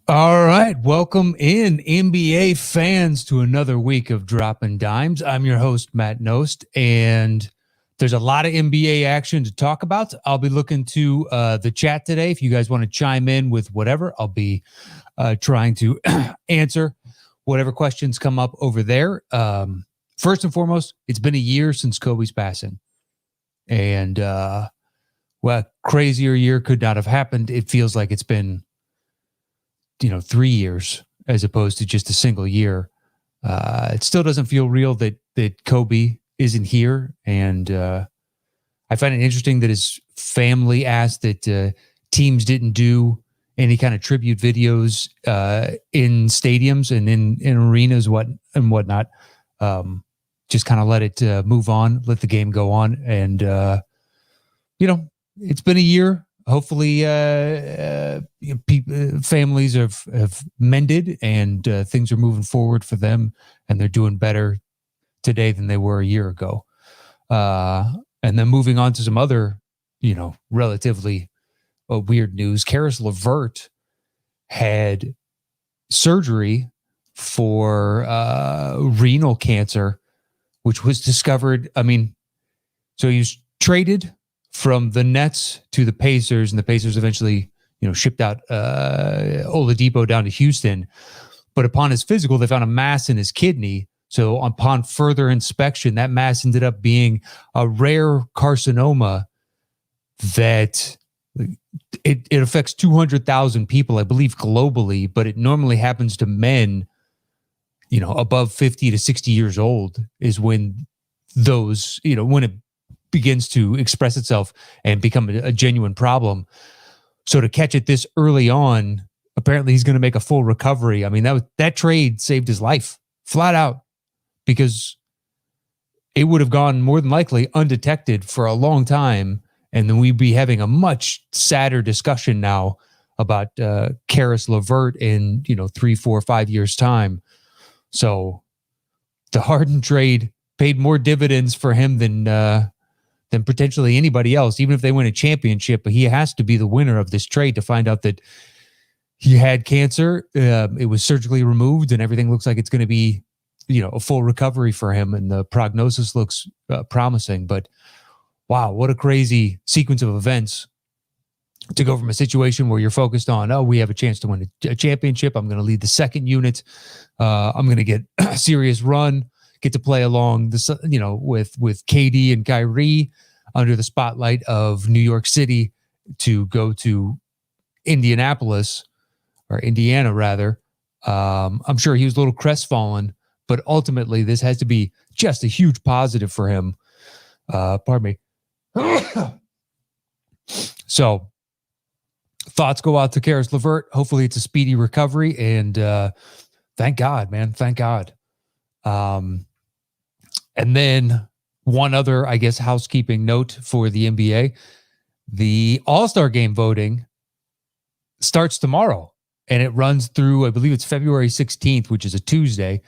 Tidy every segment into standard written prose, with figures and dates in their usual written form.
All right, welcome in NBA fans to another week of Dropping Dimes. I'm your host, Matt Nost, and there's a lot of NBA action to talk about. I'll be looking to the chat today. If you guys want to chime in with whatever, I'll be trying to answer whatever questions come up over there. First and foremost, it's been a year since Kobe's passing, and crazier year could not have happened. It feels like it's been 3 years as opposed to just a single year. It still doesn't feel real that Kobe isn't here. And I find it interesting that his family asked that teams didn't do any kind of tribute videos in stadiums and in arenas and whatnot. Just kind of let it move on, let the game go on. And, it's been a year. Hopefully, families have mended and things are moving forward for them, and they're doing better today than they were a year ago. And then moving on to some other, relatively weird news. Caris LeVert had surgery for renal cancer, which was discovered. So he was traded from the Nets to the Pacers, and the Pacers eventually, shipped out Oladipo down to Houston. But upon his physical, they found a mass in his kidney. So upon further inspection, that mass ended up being a rare carcinoma that it affects 200,000 people, I believe, globally, but it normally happens to men, above 50 to 60 years old is when those, when it begins to express itself and become a genuine problem. So to catch it this early on, apparently he's going to make a full recovery. That trade saved his life flat out, because it would have gone more than likely undetected for a long time. And then we'd be having a much sadder discussion now about Caris LeVert in, 3, 4, 5 years time. So the Harden trade paid more dividends for him than potentially anybody else, even if they win a championship. But he has to be the winner of this trade to find out that he had cancer. It was surgically removed, and everything looks like it's going to be, a full recovery for him, and the prognosis looks promising. But wow, what a crazy sequence of events to go from a situation where you're focused on, we have a chance to win a championship. I'm going to lead the second unit. I'm going to get a serious run, get to play along this, with KD and Kyrie under the spotlight of New York City, to go to Indianapolis, or Indiana rather. I'm sure he was a little crestfallen, but ultimately this has to be just a huge positive for him. Pardon me. So thoughts go out to Caris LeVert. Hopefully it's a speedy recovery, and thank God, man. Thank God. And then one other, I guess, housekeeping note for the NBA. The All-Star Game voting starts tomorrow, and it runs through, I believe it's February 16th, which is a Tuesday.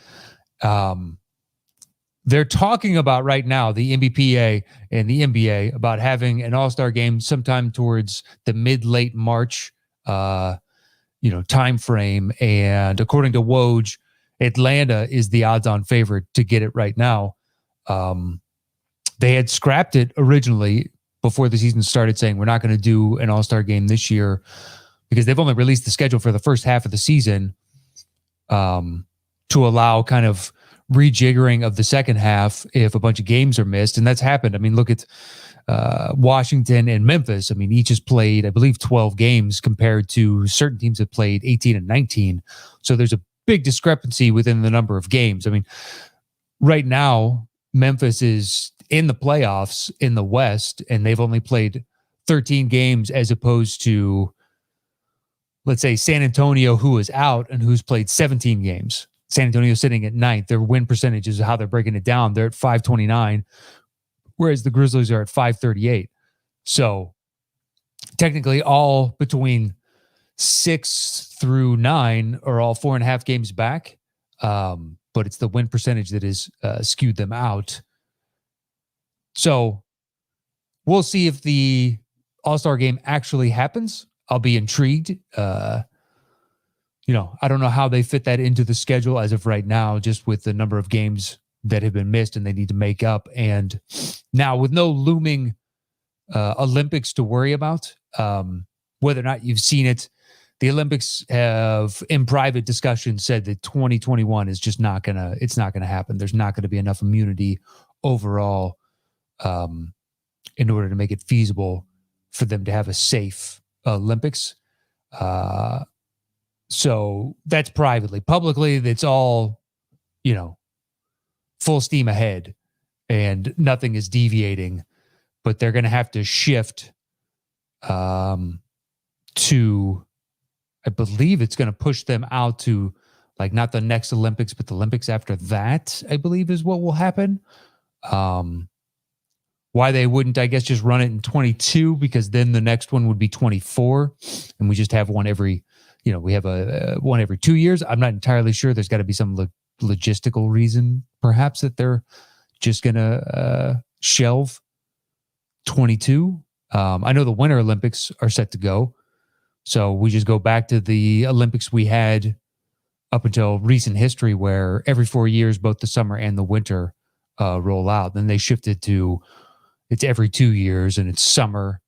They're talking about right now, the NBPA and the NBA, about having an All-Star Game sometime towards the mid-late March, time frame. And according to Woj, Atlanta is the odds-on favorite to get it right now. They had scrapped it originally before the season started, saying we're not going to do an All-Star Game this year, because they've only released the schedule for the first half of the season, to allow kind of rejiggering of the second half if a bunch of games are missed. And that's happened. Look at Washington and Memphis. Each has played, I believe, 12 games compared to certain teams that played 18 and 19. So there's a big discrepancy within the number of games. Right now, Memphis is in the playoffs in the West, and they've only played 13 games, as opposed to, let's say, San Antonio, who is out and who's played 17 games. San Antonio sitting at 9th. Their win percentage is how they're breaking it down. They're at .529, whereas the Grizzlies are at .538. So technically all between 6 through 9 are all 4.5 games back. But it's the win percentage that has skewed them out. So we'll see if the All-Star Game actually happens. I'll be intrigued. I don't know how they fit that into the schedule as of right now, just with the number of games that have been missed and they need to make up. And now with no looming Olympics to worry about, whether or not you've seen it, the Olympics have, in private discussion, said that 2021 is just not gonna happen. There's not gonna be enough immunity overall in order to make it feasible for them to have a safe Olympics. So that's privately. Publicly, it's all, full steam ahead and nothing is deviating, but they're going to have to shift to, I believe it's going to push them out to like not the next Olympics, but the Olympics after that, I believe is what will happen. Why they wouldn't, I guess, just run it in 22, because then the next one would be 24 and we just have one every, we have a one every 2 years. I'm not entirely sure. There's got to be some logistical reason perhaps that they're just going to shelve 22. I know the Winter Olympics are set to go. So we just go back to the Olympics we had up until recent history where every 4 years, both the summer and the winter roll out. Then they shifted to it's every 2 years and it's summer.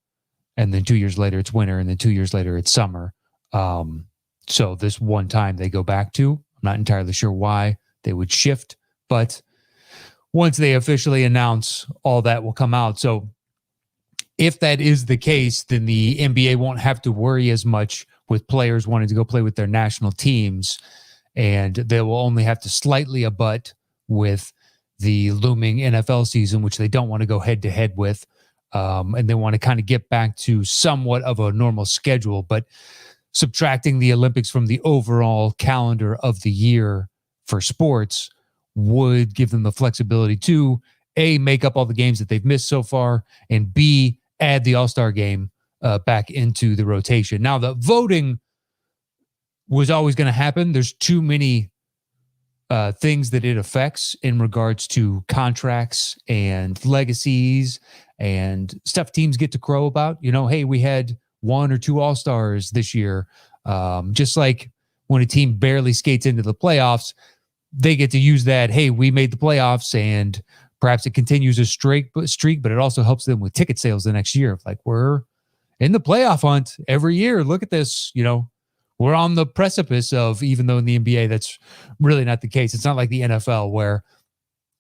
And then 2 years later, it's winter. And then 2 years later, it's summer. So this one time they go back to, I'm not entirely sure why they would shift, but once they officially announce, all that will come out. So if that is the case, then the NBA won't have to worry as much with players wanting to go play with their national teams, and they will only have to slightly abut with the looming NFL season, which they don't want to go head to head with. And they want to kind of get back to somewhat of a normal schedule, but subtracting the Olympics from the overall calendar of the year for sports would give them the flexibility to A, make up all the games that they've missed so far, and B, add the All-Star game back into the rotation. Now, the voting was always going to happen. There's too many things that it affects in regards to contracts and legacies and stuff teams get to crow about. Hey, we had 1 or 2 All-Stars this year. Just like when a team barely skates into the playoffs, they get to use that, hey, we made the playoffs, and perhaps it continues a streak, but it also helps them with ticket sales the next year. Like, we're in the playoff hunt every year. Look at this. We're on the precipice of, even though in the NBA, that's really not the case. It's not like the NFL where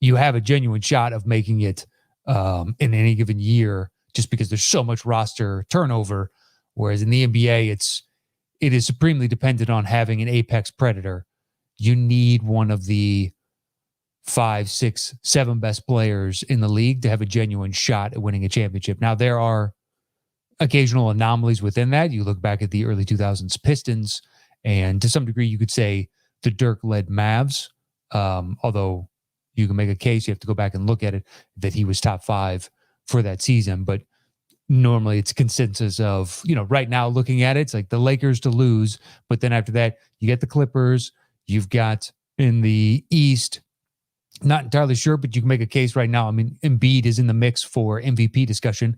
you have a genuine shot of making it in any given year just because there's so much roster turnover. Whereas in the NBA, it is supremely dependent on having an apex predator. You need one of the 5, 6, 7 best players in the league to have a genuine shot at winning a championship. Now, there are occasional anomalies within that. You look back at the early 2000s Pistons, and to some degree, you could say the Dirk-led Mavs, although you can make a case, you have to go back and look at it, that he was top 5 for that season. But normally it's consensus of, right now looking at it, it's like the Lakers to lose. But then after that, you get the Clippers. You've got in the East, not entirely sure, but you can make a case right now. I mean, Embiid is in the mix for MVP discussion.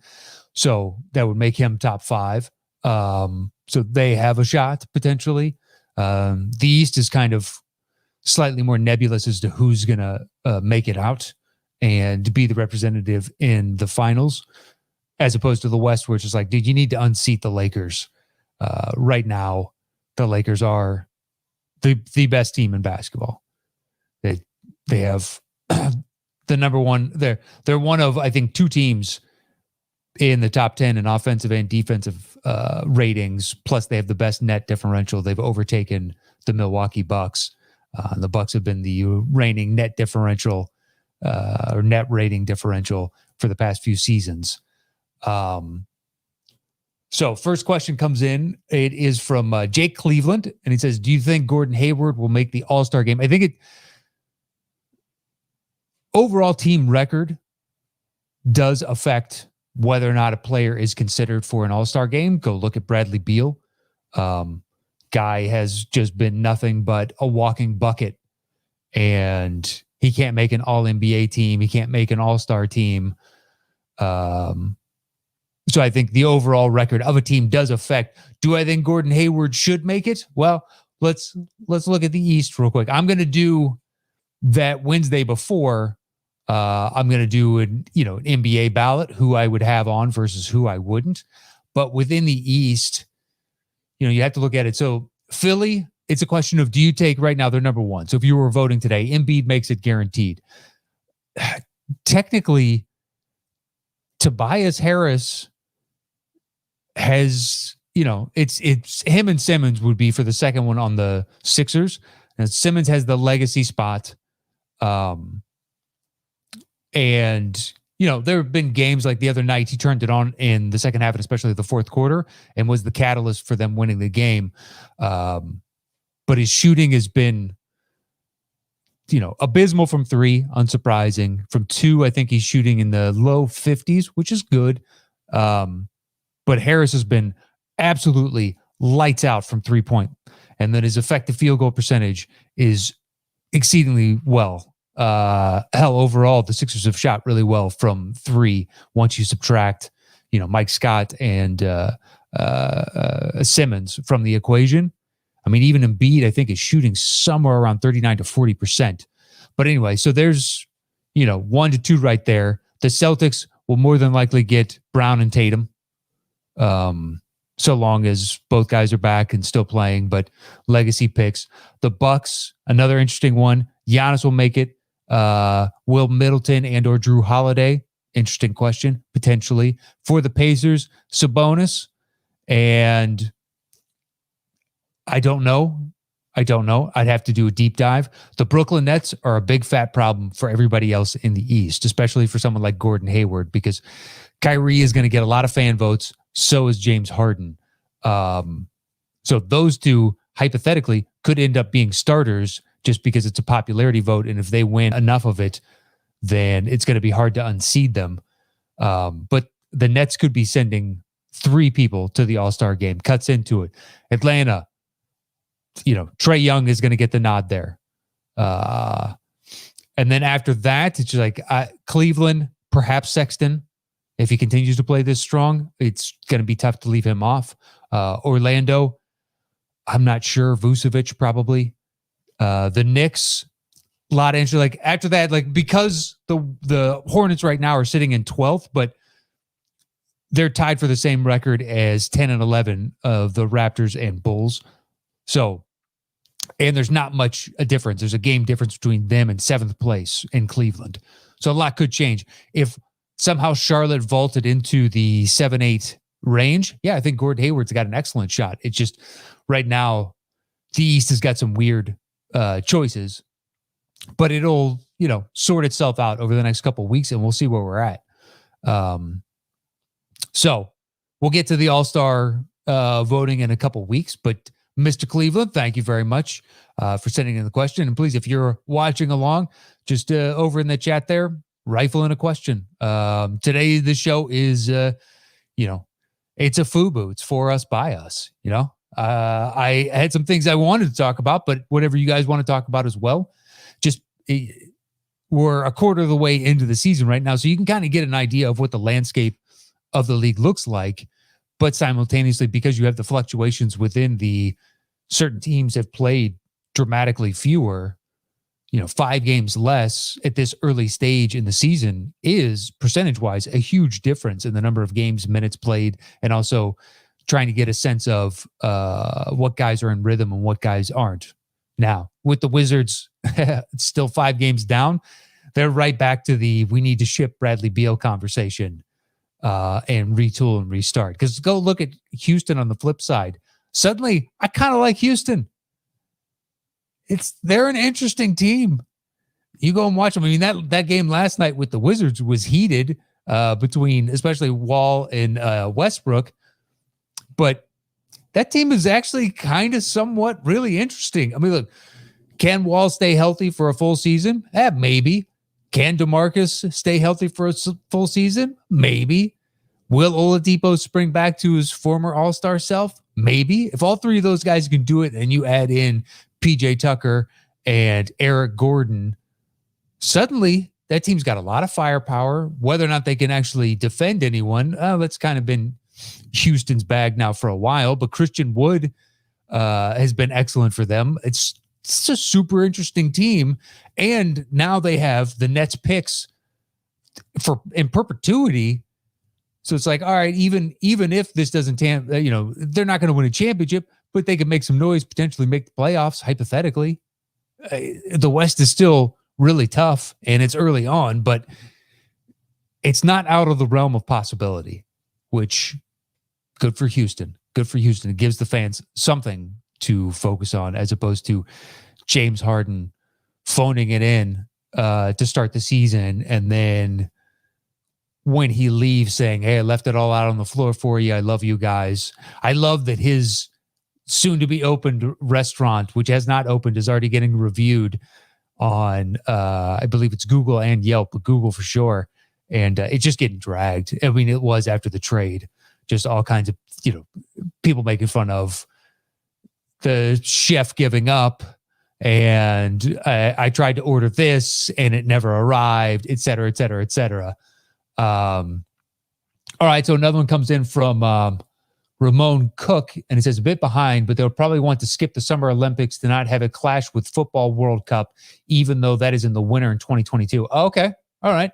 So that would make him top 5. So they have a shot potentially. The East is kind of slightly more nebulous as to who's going to make it out and be the representative in the finals, as opposed to the West, where it's just like, dude, you need to unseat the Lakers. Right now, the Lakers are the best team in basketball. They have the number one. They're one of, I think, 2 teams in the top 10 in offensive and defensive ratings. Plus, they have the best net differential. They've overtaken the Milwaukee Bucks. The Bucks have been the reigning net differential or net rating differential for the past few seasons. So first question comes in. It is from Jake Cleveland, and he says, do you think Gordon Hayward will make the All-Star game? I think overall team record does affect whether or not a player is considered for an All-Star game. Go look at Bradley Beal. Guy has just been nothing but a walking bucket, and he can't make an All-NBA team. He can't make an All-Star team. So I think the overall record of a team does affect. Do I think Gordon Hayward should make it? Well, let's look at the East real quick. I'm going to do that Wednesday before. I'm going to do an NBA ballot, who I would have on versus who I wouldn't. But within the East, you have to look at it. So Philly, it's a question of, do you take right now, they're number one. So if you were voting today, Embiid makes it guaranteed. Technically, Tobias Harris has, it's him and Simmons would be for the second one on the Sixers. And Simmons has the legacy spot. And there have been games like the other night, he turned it on in the second half and especially the fourth quarter and was the catalyst for them winning the game. But his shooting has been, abysmal from three, unsurprising. From two, I think he's shooting in the low 50s, which is good. But Harris has been absolutely lights out from 3-point. And then his effective field goal percentage is exceedingly well. Hell, overall, the Sixers have shot really well from three once you subtract, Mike Scott and Simmons from the equation. I mean, even Embiid, I think, is shooting somewhere around 39 to 40%. But anyway, so there's, 1 to 2 right there. The Celtics will more than likely get Brown and Tatum, so long as both guys are back and still playing, but legacy picks. The Bucks, another interesting one. Giannis will make it. Will Middleton and or Drew Holiday? Interesting question, potentially. For the Pacers, Sabonis, and I don't know. I'd have to do a deep dive. The Brooklyn Nets are a big fat problem for everybody else in the East, especially for someone like Gordon Hayward, because Kyrie is going to get a lot of fan votes. So is James Harden. So those two, hypothetically, could end up being starters just because it's a popularity vote. And if they win enough of it, then it's going to be hard to unseed them. But the Nets could be sending 3 people to the All-Star game. Cuts into it. Atlanta, Trae Young is going to get the nod there. And then after that, it's just like Cleveland, perhaps Sexton. If he continues to play this strong, it's going to be tough to leave him off. Orlando, I'm not sure. Vucevic, probably. The Knicks, a lot of interest. Like after that, like because the Hornets right now are sitting in 12th, but they're tied for the same record as 10 and 11 of the Raptors and Bulls. So, and there's not much a difference. There's a game difference between them and 7th place in Cleveland. So a lot could change. If somehow Charlotte vaulted into the 7-8 range, yeah, I think Gordon Hayward's got an excellent shot. It's just right now the East has got some weird choices, but it'll, sort itself out over the next couple of weeks and we'll see where we're at. So we'll get to the All-Star voting in a couple of weeks, but Mr. Cleveland, thank you very much for sending in the question. And please, if you're watching along, just over in the chat there, rifle in a question. Today, the show is, it's a FUBU. It's for us, by us, I had some things I wanted to talk about, but whatever you guys want to talk about as well, we're a quarter of the way into the season right now. So you can kind of get an idea of what the landscape of the league looks like, but simultaneously, because you have the fluctuations within the certain teams have played dramatically fewer, 5 games less at this early stage in the season is percentage-wise a huge difference in the number of games, minutes played, and also trying to get a sense of what guys are in rhythm and what guys aren't. Now, with the Wizards still 5 games down, they're right back to the we need to ship Bradley Beal conversation and retool and restart. Because go look at Houston on the flip side. Suddenly, I kind of like Houston. They're an interesting team. You go and watch them. I mean, that game last night with the Wizards was heated between especially Wall and Westbrook. But that team is actually kind of somewhat really interesting. I mean, look, can Wall stay healthy for a full season? Maybe. Can DeMarcus stay healthy for a full season? Maybe. Will Oladipo spring back to his former All-Star self? Maybe. If all 3 of those guys can do it and you add in PJ Tucker and Eric Gordon, suddenly that team's got a lot of firepower. Whether or not they can actually defend anyone, that's kind of been Houston's bag now for a while. But Christian Wood has been excellent for them. It's a super interesting team. And now they have the Nets picks in perpetuity. So it's like, all right, even if this doesn't, they're not going to win a championship, but they could make some noise, potentially make the playoffs, hypothetically. The West is still really tough, and it's early on, but it's not out of the realm of possibility, which good for Houston. Good for Houston. It gives the fans something to focus on as opposed to James Harden phoning it in to start the season, and then when he leaves saying, hey, I left it all out on the floor for you. I love you guys. I love that his soon-to-be opened restaurant, which has not opened, is already getting reviewed on, I believe it's Google and Yelp, but Google for sure. And it's just getting dragged. I mean, it was after the trade. Just all kinds of, people making fun of the chef giving up. And I tried to order this and it never arrived, et cetera, et cetera, et cetera. All right, so another one comes in from Ramon Cook, and it says a bit behind, but they'll probably want to skip the Summer Olympics to not have it clash with Football World Cup, even though that is in the winter in 2022. Oh, okay, all right.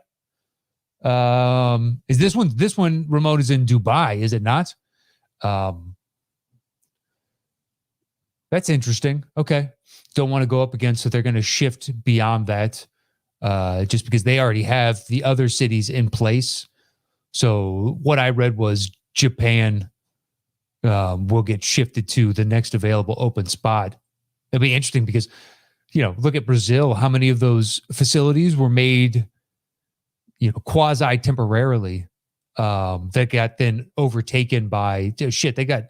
Is this one, Ramon, is in Dubai, is it not? That's interesting. Okay. Don't want to go up against, so they're going to shift beyond that. Just because they already have the other cities in place. So what I read was Japan will get shifted to the next available open spot. It'll be interesting because, look at Brazil. How many of those facilities were made, quasi temporarily that got then overtaken by They got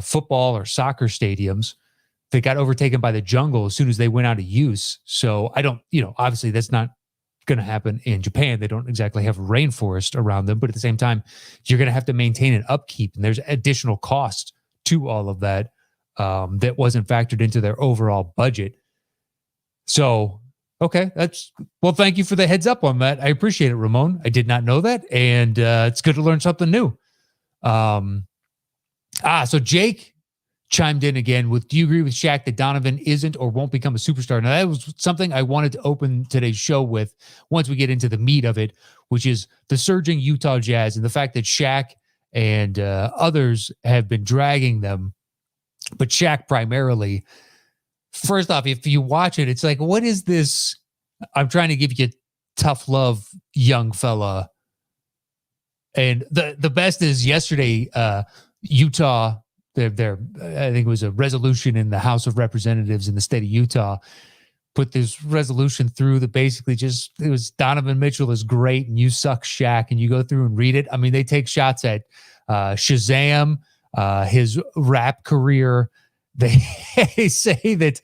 football or soccer stadiums. They got overtaken by the jungle as soon as they went out of use. So I don't, obviously that's not going to happen in Japan. They don't exactly have rainforest around them, but at the same time, you're going to have to maintain an upkeep, and there's additional cost to all of that that wasn't factored into their overall budget. So, okay, thank you for the heads up on that. I appreciate it, Ramon. I did not know that, and it's good to learn something new. So Jake chimed in again with, do you agree with Shaq that Donovan isn't or won't become a superstar? Now, that was something I wanted to open today's show with once we get into the meat of it, which is the surging Utah Jazz and the fact that Shaq and others have been dragging them, but Shaq primarily. First off, if you watch it, it's like, what is this? I'm trying to give you tough love, young fella. And the best is yesterday, Utah, I think it was a resolution in the House of Representatives in the state of Utah, put this resolution through that basically it was Donovan Mitchell is great and you suck, Shaq, and you go through and read it. I mean, they take shots at Shazam, his rap career. They say that,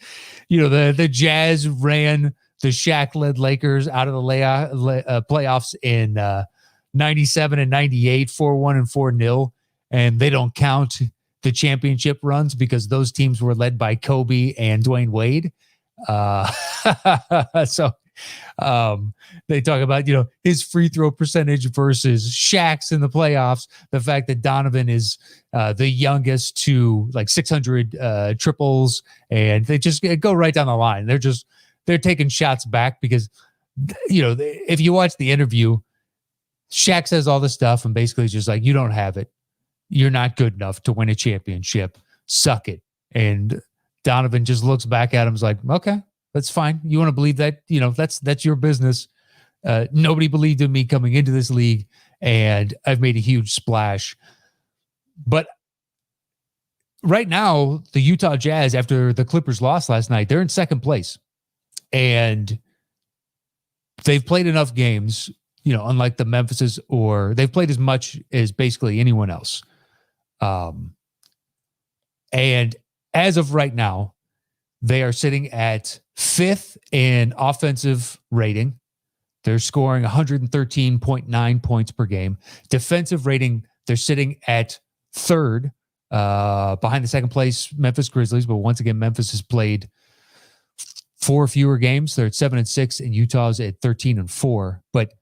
the Jazz ran the Shaq-led Lakers out of the playoffs in 97 and 98, 4-1 and 4-0, and they don't count the championship runs because those teams were led by Kobe and Dwayne Wade. So they talk about, his free throw percentage versus Shaq's in the playoffs. The fact that Donovan is the youngest to like 600 triples, and they just go right down the line. They're taking shots back because, if you watch the interview, Shaq says all this stuff and basically just like, you don't have it. You're not good enough to win a championship. Suck it. And Donovan just looks back at him and is like, okay, that's fine. You want to believe that? That's your business. Nobody believed in me coming into this league, and I've made a huge splash. But right now, the Utah Jazz, after the Clippers lost last night, they're in second place. And they've played enough games, unlike the Memphises, or they've played as much as basically anyone else. And as of right now, they are sitting at 5th in offensive rating. They're scoring 113.9 points per game. Defensive rating, they're sitting at 3rd, behind the second place Memphis Grizzlies. But once again, Memphis has played 4 fewer games. They're at 7-6, and Utah's at 13-4. But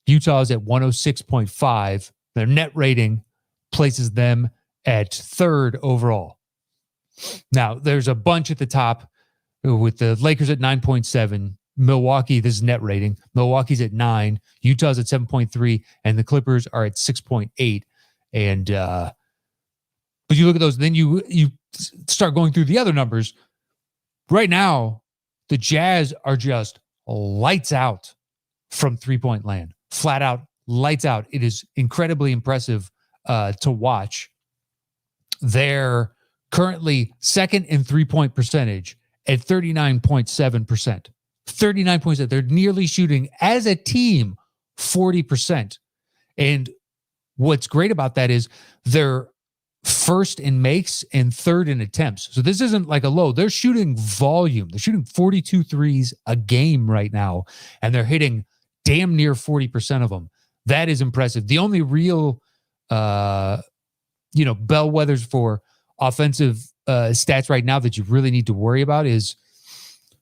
Utah's at 106.5. Their net rating places them at 3rd overall. Now, there's a bunch at the top with the Lakers at 9.7. Milwaukee, this is net rating. Milwaukee's at 9. Utah's at 7.3. And the Clippers are at 6.8. And, but you look at those, then you start going through the other numbers. Right now, the Jazz are just lights out from three-point land. Flat out, lights out. It is incredibly impressive to watch. They're currently second in three-point percentage at 39.7%. 39.7%. They're nearly shooting, as a team, 40%. And what's great about that is they're first in makes and third in attempts. So this isn't like a low. They're shooting volume. They're shooting 42 threes a game right now, and they're hitting damn near 40% of them. That is impressive. The only real, bellwethers for offensive stats right now that you really need to worry about is,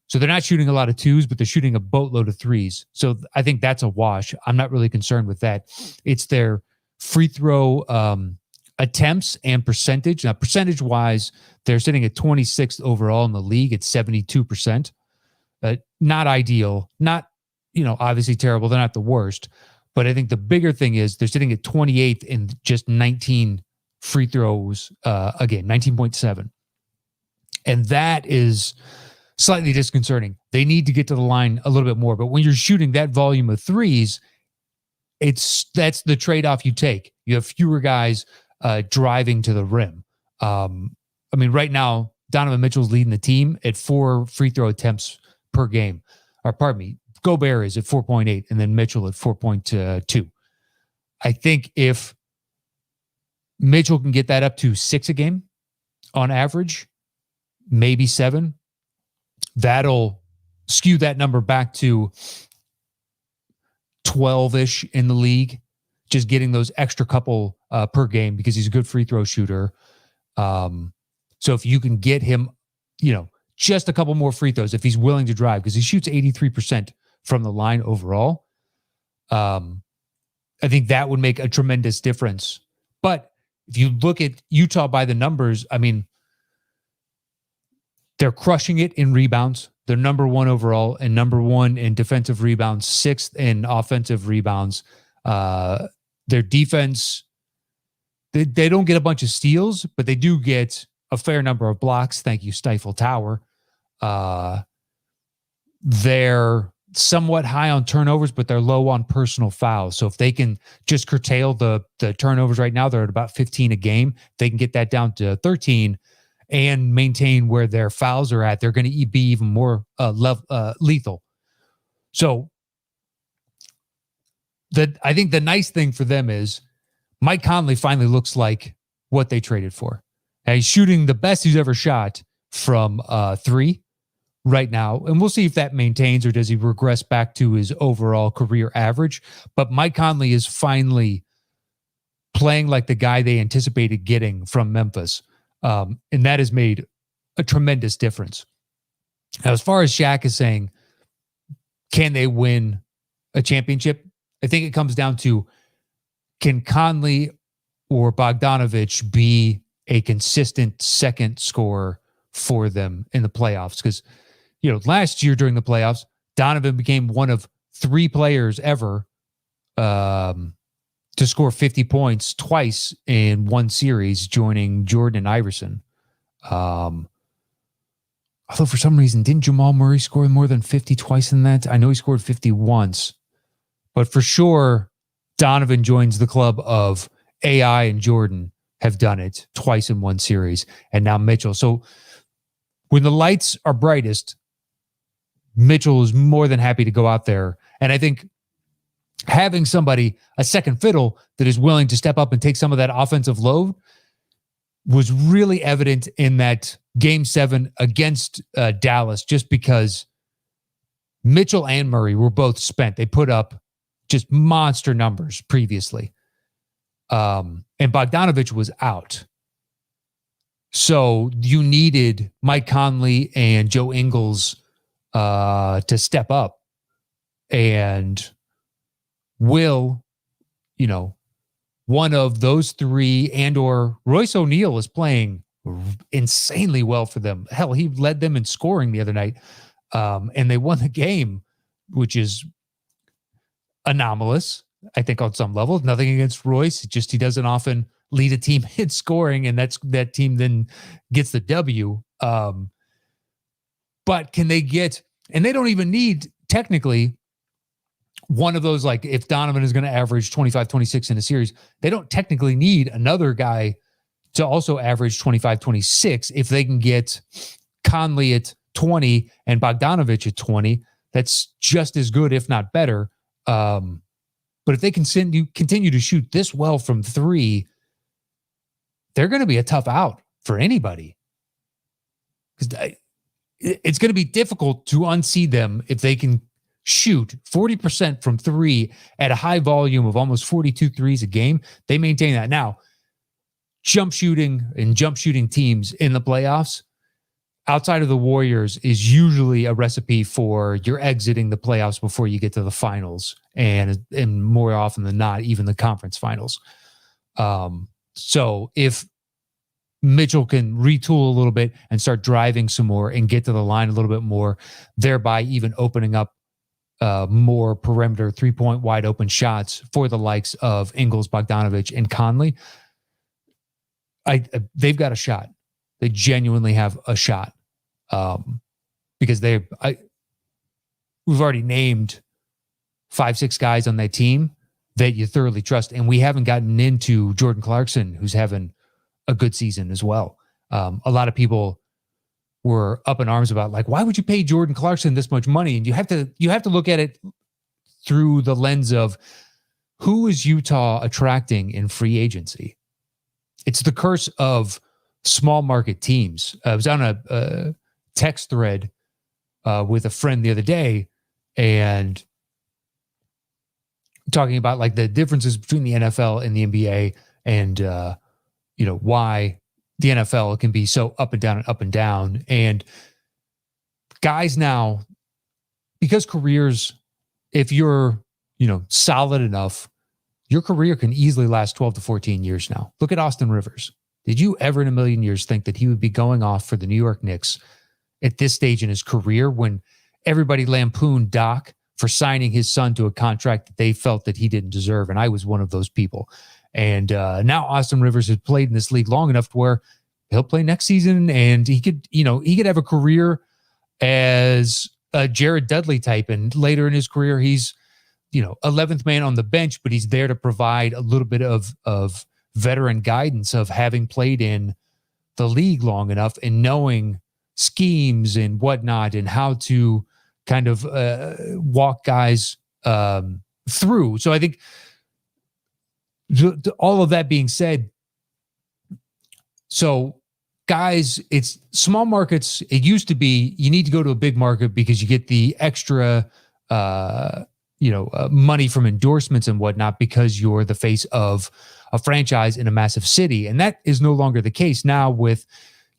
so they're not shooting a lot of twos, but they're shooting a boatload of threes. So I think that's a wash. I'm not really concerned with that. It's their free throw attempts and percentage. Now, percentage-wise, they're sitting at 26th overall in the league at 72%. Not ideal. Not, obviously terrible. They're not the worst. But I think the bigger thing is they're sitting at 28th in just 19 free throws a game, 19.7. And that is slightly disconcerting. They need to get to the line a little bit more. But when you're shooting that volume of threes, that's the trade-off you take. You have fewer guys driving to the rim. Right now, Donovan Mitchell's leading the team at 4 free throw attempts per game. Or pardon me, Gobert is at 4.8, and then Mitchell at 4.2. I think if Mitchell can get that up to 6 a game on average, maybe 7, that'll skew that number back to 12-ish in the league, just getting those extra couple per game because he's a good free throw shooter. So if you can get him, just a couple more free throws, if he's willing to drive, because he shoots 83% from the line overall, I think that would make a tremendous difference. But if you look at Utah by the numbers, they're crushing it in rebounds. They're number 1 overall and number 1 in defensive rebounds, 6th in offensive rebounds. Their defense, they don't get a bunch of steals, but they do get a fair number of blocks. Thank you, Stifle Tower. They're somewhat high on turnovers, but they're low on personal fouls. So if they can just curtail the turnovers right now, they're at about 15 a game. They can get that down to 13 and maintain where their fouls are at, they're going to be even more lethal. So I think the nice thing for them is Mike Conley finally looks like what they traded for. And he's shooting the best he's ever shot from 3 right now. And we'll see if that maintains or does he regress back to his overall career average. But Mike Conley is finally playing like the guy they anticipated getting from Memphis. And that has made a tremendous difference. Now, as far as Shaq is saying, can they win a championship? I think it comes down to, can Conley or Bogdanovich be a consistent second scorer for them in the playoffs? Because, last year during the playoffs, Donovan became one of 3 players ever to score 50 points twice in one series, joining Jordan and Iverson. Although for some reason, didn't Jamal Murray score more than 50 twice in that? I know he scored 50 once. But for sure, Donovan joins the club of AI and Jordan have done it twice in one series, and now Mitchell. So when the lights are brightest, Mitchell is more than happy to go out there. And I think having somebody, a second fiddle, that is willing to step up and take some of that offensive load was really evident in that Game 7 against Dallas, just because Mitchell and Murray were both spent. They put up just monster numbers previously. And Bogdanovich was out. So you needed Mike Conley and Joe Ingles to step up. And will, one of those 3 and or Royce O'Neal is playing insanely well for them. Hell, he led them in scoring the other night, and they won the game, which is anomalous, I think, on some level. Nothing against Royce, just he doesn't often lead a team in scoring, and that team then gets the W. But can they get, and they don't even need technically one of those, like if Donovan is going to average 25, 26 in a series, they don't technically need another guy to also average 25, 26 if they can get Conley at 20 and Bogdanovich at 20. That's just as good, if not better. But if they can continue to shoot this well from three, they're going to be a tough out for anybody. Because it's going to be difficult to unseed them if they can shoot 40% from three at a high volume of almost 42 threes a game. They maintain that. Now, jump shooting teams in the playoffs, outside of the Warriors, is usually a recipe for you're exiting the playoffs before you get to the finals, and more often than not, even the conference finals. So if Mitchell can retool a little bit and start driving some more and get to the line a little bit more, thereby even opening up more perimeter 3-point wide open shots for the likes of Ingles, Bogdanovich, and Conley, they've got a shot. They genuinely have a shot, because we've already named 5-6 guys on that team that you thoroughly trust, and we haven't gotten into Jordan Clarkson, who's having a good season as well. A lot of people were up in arms about, like, why would you pay Jordan Clarkson this much money? And you have to look at it through the lens of who is Utah attracting in free agency. It's the curse of small market teams. I was on a text thread with a friend the other day and talking about like the differences between the NFL and the NBA, and why the NFL can be so up and down and up and down. And guys now, because careers, if you're solid enough, your career can easily last 12 to 14 years now. Look at Austin Rivers. Did you ever in a million years think that he would be going off for the New York Knicks at this stage in his career, when everybody lampooned Doc for signing his son to a contract that they felt that he didn't deserve? And I was one of those people. And now Austin Rivers has played in this league long enough to where he'll play next season, and he could have a career as a Jared Dudley type. And later in his career, he's 11th man on the bench, but he's there to provide a little bit of veteran guidance of having played in the league long enough and knowing schemes and whatnot, and how to kind of walk guys through. So I think all of that being said, so guys, it's small markets. It used to be you need to go to a big market because you get the extra money from endorsements and whatnot, because you're the face of a franchise in a massive city. And that is no longer the case now with,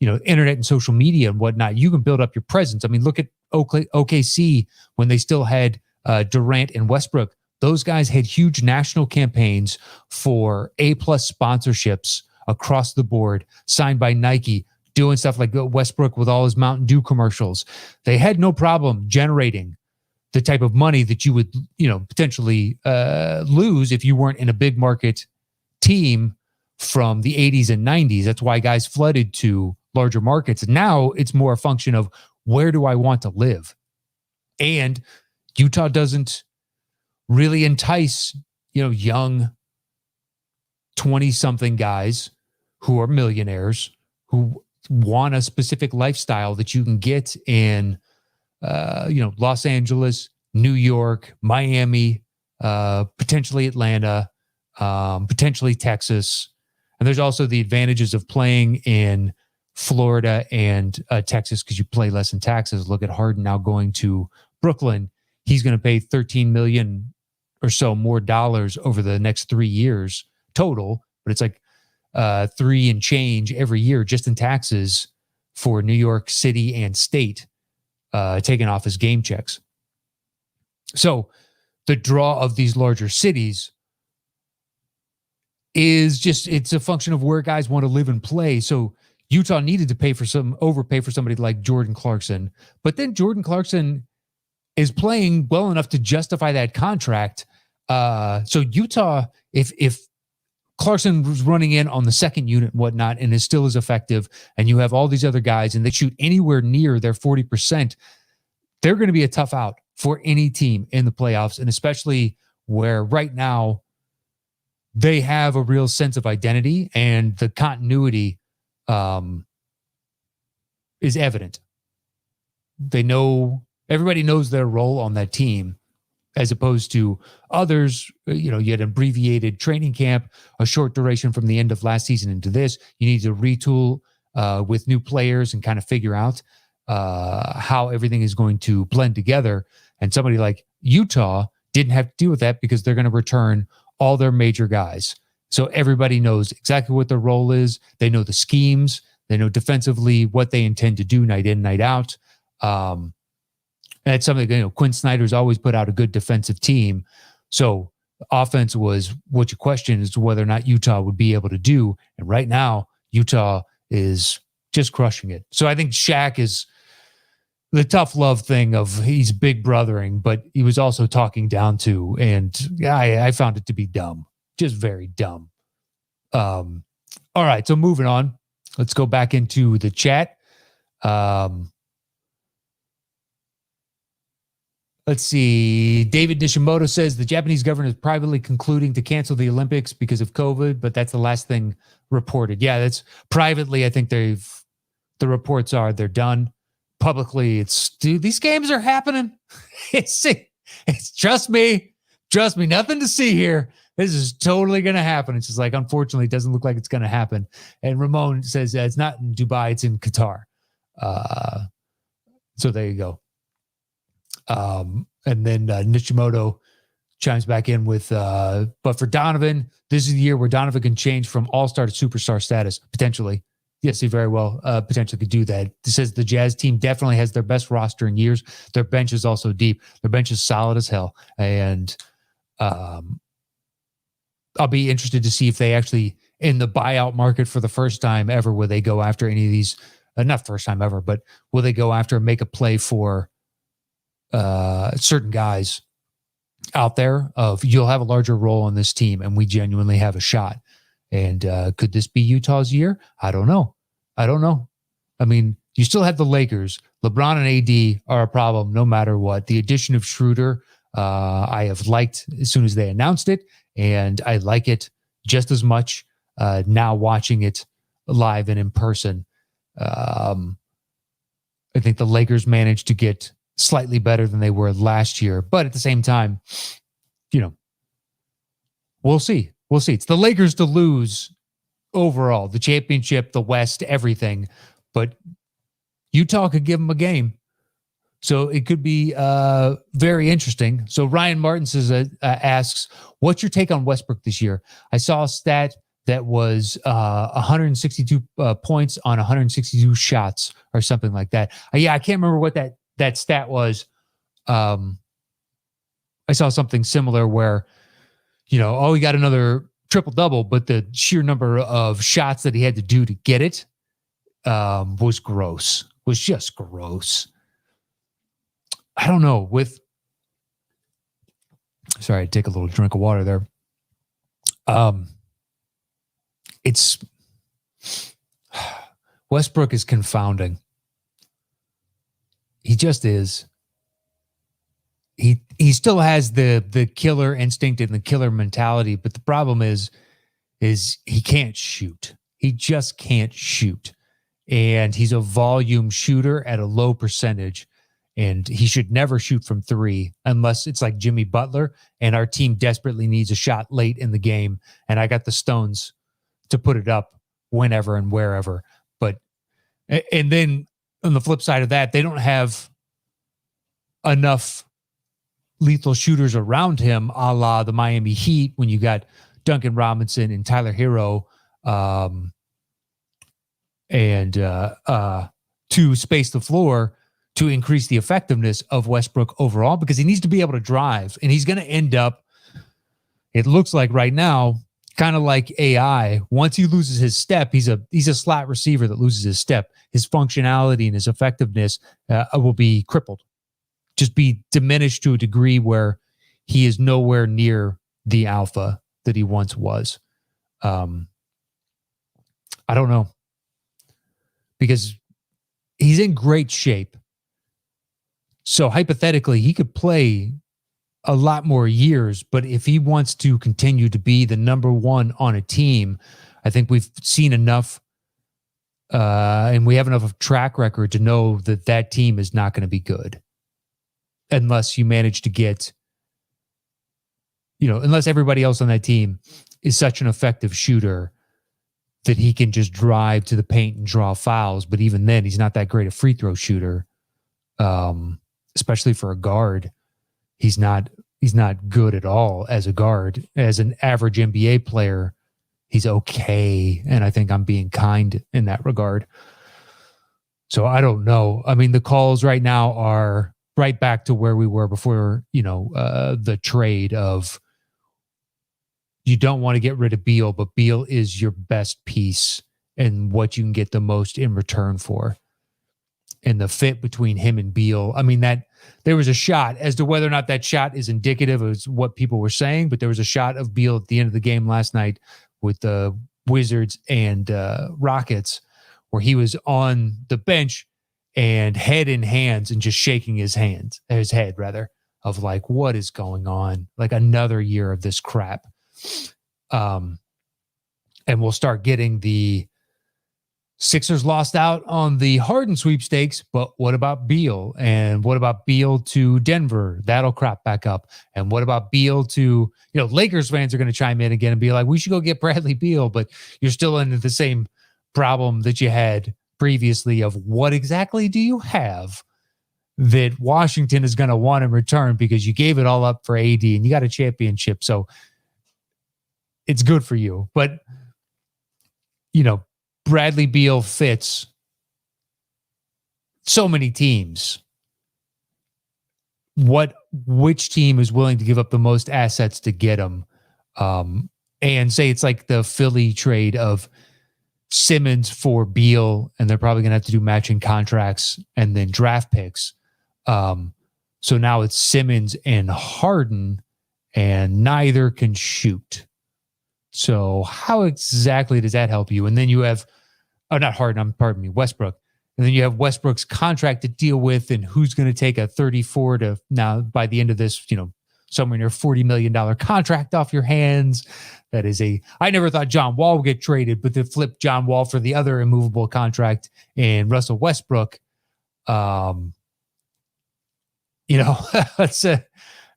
internet and social media and whatnot. You can build up your presence. I mean, look at OKC when they still had Durant and Westbrook. Those guys had huge national campaigns for A+ sponsorships across the board, signed by Nike, doing stuff like Westbrook with all his Mountain Dew commercials. They had no problem generating the type of money that you would, potentially lose if you weren't in a big market team from the 80s and 90s. That's why guys flooded to larger markets. Now it's more a function of, where do I want to live? And Utah doesn't really entice, young 20-something guys who are millionaires, who want a specific lifestyle that you can get in Los Angeles, New York, Miami, potentially Atlanta, potentially Texas. And there's also the advantages of playing in Florida and Texas, because you play less in taxes. Look at Harden now going to Brooklyn. He's going to pay $13 million or so more dollars over the next 3 years total, but it's like 3 and change every year just in taxes for New York City and state, taking off his game checks. So the draw of these larger cities is just, it's a function of where guys want to live and play. So Utah needed to overpay for somebody like Jordan Clarkson, but then Jordan Clarkson is playing well enough to justify that contract. So Utah, if Clarkson was running in on the second unit and whatnot and is still as effective, and you have all these other guys and they shoot anywhere near their 40%, they're going to be a tough out for any team in the playoffs, and especially where right now they have a real sense of identity and the continuity is evident. Everybody knows their role on that team, as opposed to others. You had an abbreviated training camp, a short duration from the end of last season into this. You need to retool with new players and kind of figure out how everything is going to blend together. And somebody like Utah didn't have to deal with that because they're going to return all their major guys. So everybody knows exactly what their role is. They know the schemes. They know defensively what they intend to do night in, night out. And it's something, Quinn Snyder's always put out a good defensive team. So offense was what you question as to whether or not Utah would be able to do. And right now, Utah is just crushing it. So I think Shaq is the tough love thing of he's big brothering, but he was also talking down to, and I found it to be dumb, just very dumb. All right, so moving on. Let's go back into the chat. Let's see. David Nishimoto says the Japanese government is privately concluding to cancel the Olympics because of COVID, but that's the last thing reported. Yeah, that's privately. I think the reports are they're done. Publicly, these games are happening. It's trust me, nothing to see here. This is totally going to happen. It's just like, unfortunately, it doesn't look like it's going to happen. And Ramon says it's not in Dubai, it's in Qatar. So there you go. And then Nishimoto chimes back in with, but for Donovan, this is the year where Donovan can change from all-star to superstar status, potentially. Yes, he very well potentially could do that. It says the Jazz team definitely has their best roster in years. Their bench is also deep. Their bench is solid as hell. And I'll be interested to see if they actually, in the buyout market for the first time ever, will they go after any of these, not first time ever, but will they go after and make a play for certain guys out there of you'll have a larger role on this team and we genuinely have a shot. And could this be Utah's year? I don't know. I mean, you still have the Lakers. LeBron and AD are a problem no matter what. The addition of Schroeder, I have liked as soon as they announced it, and I like it just as much now watching it live and in person. I think the Lakers managed to get slightly better than they were last year, but at the same time, we'll see. It's the Lakers to lose overall, the championship, the West, everything. But Utah could give them a game. So it could be very interesting. So Ryan Martin says, asks, what's your take on Westbrook this year? I saw a stat that was 162 points on 162 shots or something like that. I can't remember what that stat was. I saw something similar where, he got another triple-double, but the sheer number of shots that he had to do to get it was gross. Was just gross. I don't know. Sorry, take a little drink of water there. Westbrook is confounding. He just is. He still has the killer instinct and the killer mentality, but the problem is he can't shoot. He just can't shoot. And he's a volume shooter at a low percentage. And he should never shoot from three unless it's like Jimmy Butler and our team desperately needs a shot late in the game. And I got the stones to put it up whenever and wherever. And then on the flip side of that, they don't have enough lethal shooters around him, a la the Miami Heat, when you got Duncan Robinson and Tyler Hero, to space the floor to increase the effectiveness of Westbrook overall, because he needs to be able to drive, and he's going to end up, it looks like right now, kind of like AI. Once he loses his step, he's a slot receiver that loses his step. His functionality and his effectiveness will be crippled, just be diminished to a degree where he is nowhere near the alpha that he once was. I don't know, because he's in great shape. So hypothetically, he could play a lot more years, but if he wants to continue to be the number one on a team, I think we've seen enough and we have enough of track record to know that that team is not going to be good unless you manage to get, unless everybody else on that team is such an effective shooter that he can just drive to the paint and draw fouls. But even then, he's not that great a free throw shooter, especially for a guard. He's not good at all as a guard. As an average NBA player, he's okay. And I think I'm being kind in that regard. So I don't know. I mean, the calls right now are right back to where we were before, the trade of you don't want to get rid of Beal, but Beal is your best piece and what you can get the most in return for. And the fit between him and Beal. I mean, that there was a shot as to whether or not that shot is indicative of what people were saying, but there was a shot of Beal at the end of the game last night with the Wizards and Rockets where he was on the bench and head in hands and just shaking his head of like, what is going on? Like another year of this crap. And we'll start getting the Sixers lost out on the Harden sweepstakes, but what about Beal? And what about Beal to Denver? That'll crop back up. And what about Beal to, Lakers fans are going to chime in again and be like, we should go get Bradley Beal, but you're still in the same problem that you had previously of what exactly do you have that Washington is going to want in return because you gave it all up for AD and you got a championship. So it's good for you. But, Bradley Beal fits so many teams. Which team is willing to give up the most assets to get him? And say it's like the Philly trade of Simmons for Beal, and they're probably going to have to do matching contracts and then draft picks. So now it's Simmons and Harden, and neither can shoot. So how exactly does that help you? And then you have, Westbrook. And then you have Westbrook's contract to deal with and who's going to take a 34 to now by the end of this, somewhere near $40 million contract off your hands. That is I never thought John Wall would get traded, but they flipped John Wall for the other immovable contract and Russell Westbrook.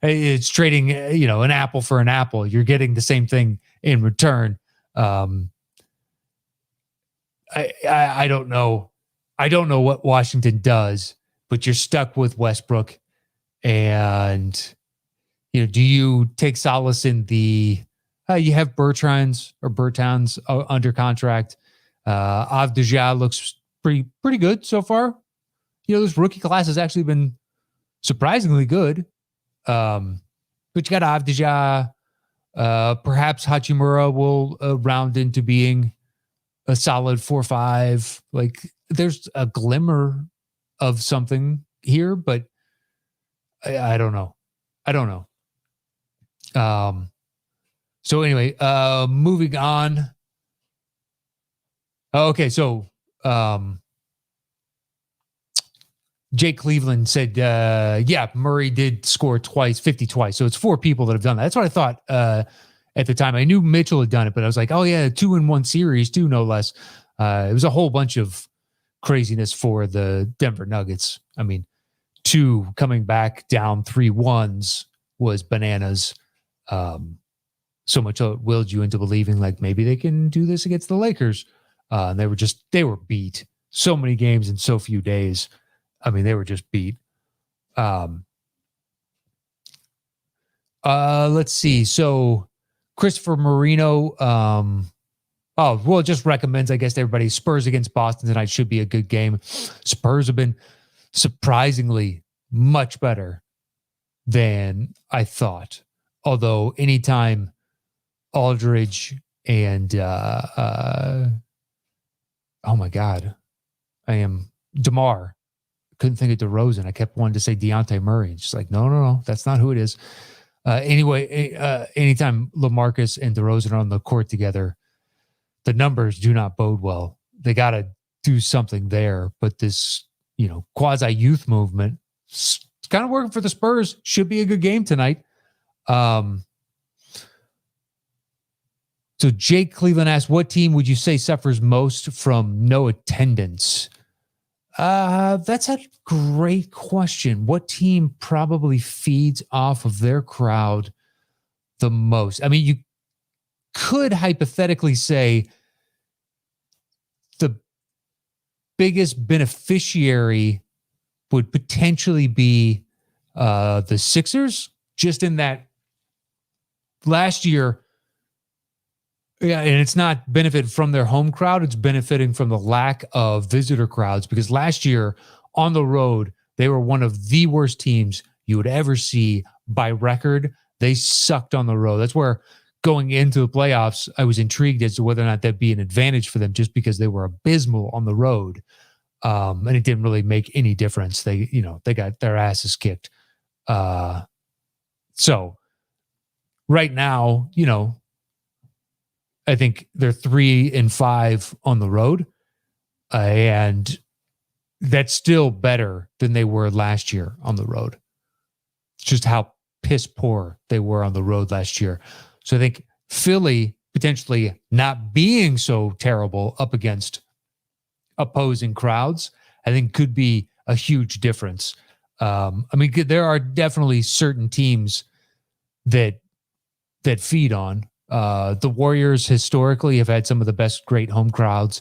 It's trading, an apple for an apple. You're getting the same thing in return. I don't know. I don't know what Washington does, but you're stuck with Westbrook. And, do you take solace in the, you have Bertans under contract. Avdija looks pretty good so far. This rookie class has actually been surprisingly good. But you got Avdija. Perhaps Hachimura will round into being a solid 4-5. Like there's a glimmer of something here, but I don't know. So anyway, moving on. Okay. So, Jake Cleveland said, Murray did score 50 twice. So it's 4 people that have done that. That's what I thought at the time. I knew Mitchell had done it, but I was like, oh yeah, 2-in-1 series, 2 no less. It was a whole bunch of craziness for the Denver Nuggets. I mean, 2 coming back down 3-1s was bananas. So much willed you into believing like maybe they can do this against the Lakers. And they were beat so many games in so few days. I mean, they were just beat. Let's see. So Christopher Marino, just recommends, I guess, to everybody, Spurs against Boston tonight should be a good game. Spurs have been surprisingly much better than I thought. Although anytime Aldridge And oh my God, I am DeMar. Couldn't think of DeRozan. I kept wanting to say Dejounte Murray. It's just like, no, that's not who it is. Anyway, anytime LaMarcus and DeRozan are on the court together, the numbers do not bode well. They got to do something there. But this, quasi youth movement, it's kind of working for the Spurs. Should be a good game tonight. So Jake Cleveland asked, what team would you say suffers most from no attendance? That's a great question. What team probably feeds off of their crowd the most? I mean, you could hypothetically say the biggest beneficiary would potentially be the Sixers, just in that last year. Yeah, and it's not benefit from their home crowd. It's benefiting from the lack of visitor crowds, because last year on the road, they were one of the worst teams you would ever see by record. They sucked on the road. That's where going into the playoffs, I was intrigued as to whether or not that'd be an advantage for them, just because they were abysmal on the road. And it didn't really make any difference. They got their asses kicked. So right now, I think they're 3-5 on the road, and that's still better than they were last year on the road. It's just how piss poor they were on the road last year. So I think Philly potentially not being so terrible up against opposing crowds, I think could be a huge difference. There are definitely certain teams that feed on. The Warriors historically have had some of the best great home crowds.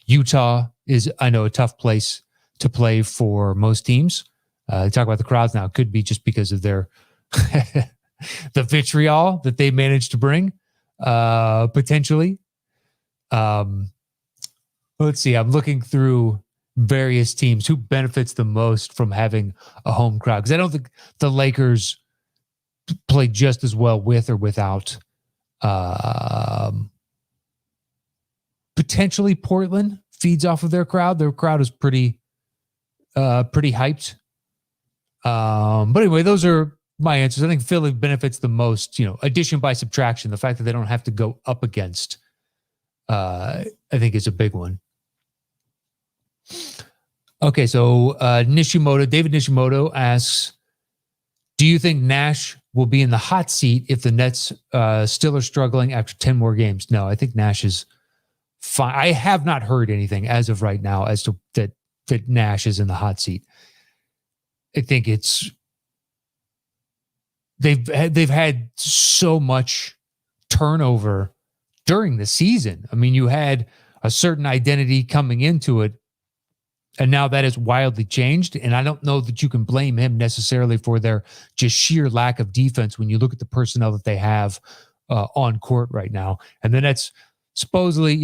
Utah is, I know, a tough place to play for most teams. Talk about the crowds now. It could be just because of their the vitriol that they managed to bring, potentially. Let's see. I'm looking through various teams who benefits the most from having a home crowd, because I don't think the Lakers play just as well with or without. Potentially Portland feeds off of their crowd. Their crowd is pretty hyped. But anyway, those are my answers. I think Philly benefits the most, addition by subtraction. The fact that they don't have to go up against, I think is a big one. Okay, so David Nishimoto asks, do you think Nash will be in the hot seat if the Nets still are struggling after 10 more games? No, I think Nash is fine. I have not heard anything as of right now as to that Nash is in the hot seat. I think they've had so much turnover during the season. I mean, you had a certain identity coming into it, and now that has wildly changed. And I don't know that you can blame him necessarily for their just sheer lack of defense when you look at the personnel that they have on court right now. And then that's supposedly,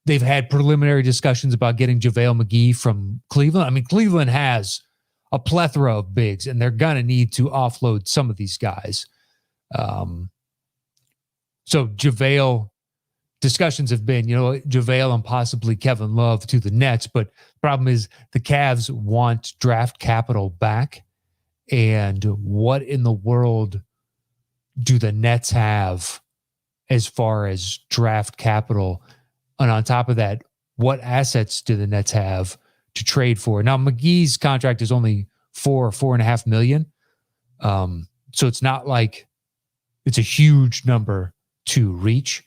they've had preliminary discussions about getting JaVale McGee from Cleveland. I mean, Cleveland has a plethora of bigs, and they're going to need to offload some of these guys. So JaVale, discussions have been, JaVale and possibly Kevin Love to the Nets, but the problem is the Cavs want draft capital back. And what in the world do the Nets have as far as draft capital? And on top of that, what assets do the Nets have to trade for? Now, McGee's contract is only $4.5 million. So it's not like it's a huge number to reach.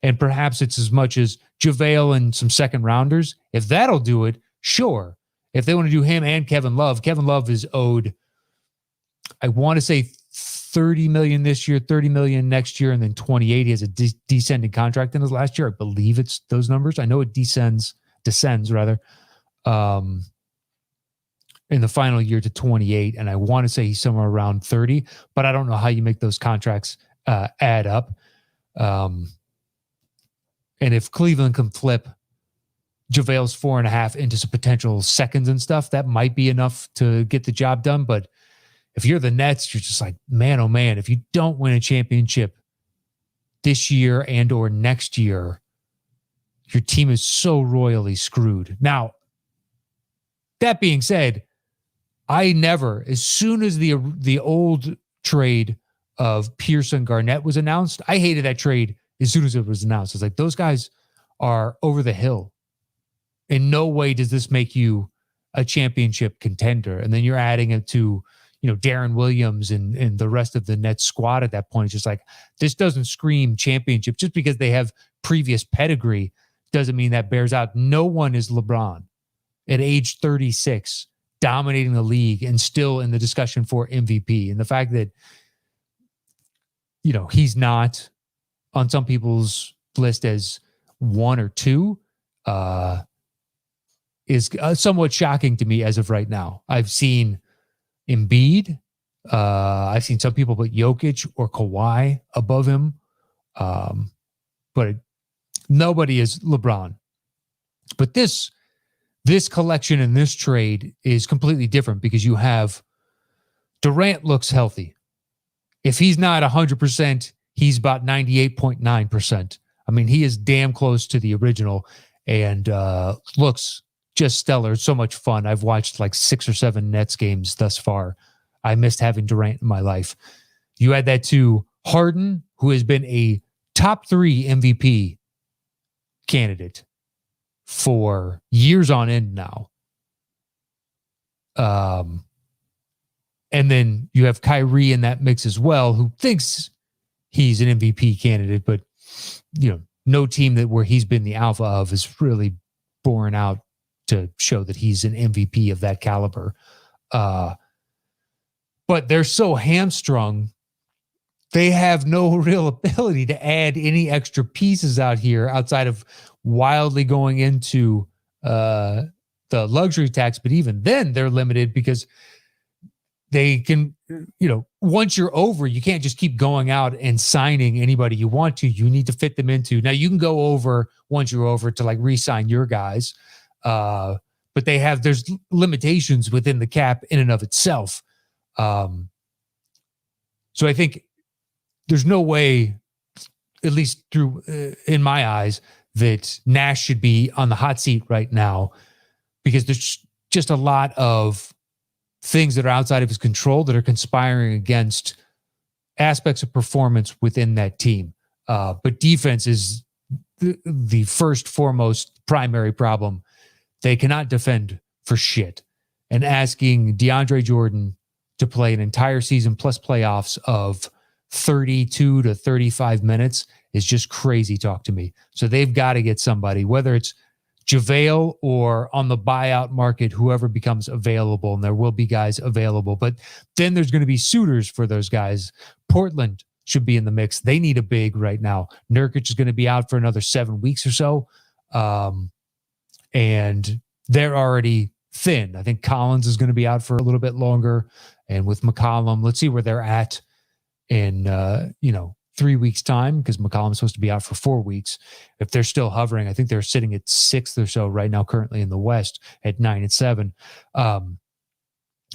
And perhaps it's as much as JaVale and some second rounders. If that'll do it, sure. If they want to do him and Kevin Love is owed, I want to say $30 million this year, $30 million next year, and then 28. He has a descending contract in his last year. I believe it's those numbers. I know it descends rather, in the final year to 28. And I want to say he's somewhere around 30, but I don't know how you make those contracts add up. And if Cleveland can flip JaVale's 4.5 into some potential seconds and stuff, that might be enough to get the job done. But if you're the Nets, you're just like, man, oh man, if you don't win a championship this year and or next year, your team is so royally screwed. Now, that being said, I never, as soon as the old trade of Pierce and Garnett was announced, I hated that trade as soon as it was announced. It's like, those guys are over the hill. In no way does this make you a championship contender. And then you're adding it to, Darren Williams and the rest of the Nets squad at that point. It's just like, this doesn't scream championship. Just because they have previous pedigree doesn't mean that bears out. No one is LeBron at age 36, dominating the league and still in the discussion for MVP. And the fact that, he's not on some people's list as 1 or 2 is somewhat shocking to me as of right now. I've seen Embiid. I've seen some people put Jokic or Kawhi above him. But nobody is LeBron. But this collection and this trade is completely different because you have Durant looks healthy. If he's not 100%, he's about 98.9%. I mean, he is damn close to the original and looks just stellar. So much fun. I've watched like 6 or 7 Nets games thus far. I missed having Durant in my life. You add that to Harden, who has been a top 3 MVP candidate for years on end now. And then you have Kyrie in that mix as well, who thinks he's an MVP candidate, but no team where he's been the alpha of is really borne out to show that he's an MVP of that caliber. But they're so hamstrung, they have no real ability to add any extra pieces out here outside of wildly going into the luxury tax. But even then, they're limited because they can, once you're over, you can't just keep going out and signing anybody you want to. You need to fit them into. Now, you can go over once you're over to like re-sign your guys. But there's limitations within the cap in and of itself. So I think there's no way, at least through in my eyes, that Nash should be on the hot seat right now because there's just a lot of things that are outside of his control that are conspiring against aspects of performance within that team. But defense is the first, foremost primary problem. They cannot defend for shit. And asking DeAndre Jordan to play an entire season plus playoffs of 32 to 35 minutes is just crazy talk to me. So they've got to get somebody, whether it's JaVale or on the buyout market, whoever becomes available, and there will be guys available. But then there's going to be suitors for those guys. Portland should be in the mix. They need a big right now. Nurkic is going to be out for another 7 weeks or so. And they're already thin. I think Collins is going to be out for a little bit longer. And with McCollum, let's see where they're at in, 3 weeks time, because McCollum's supposed to be out for 4 weeks. If they're still hovering, I think they're sitting at 6th or so right now, currently in the West at 9-7. But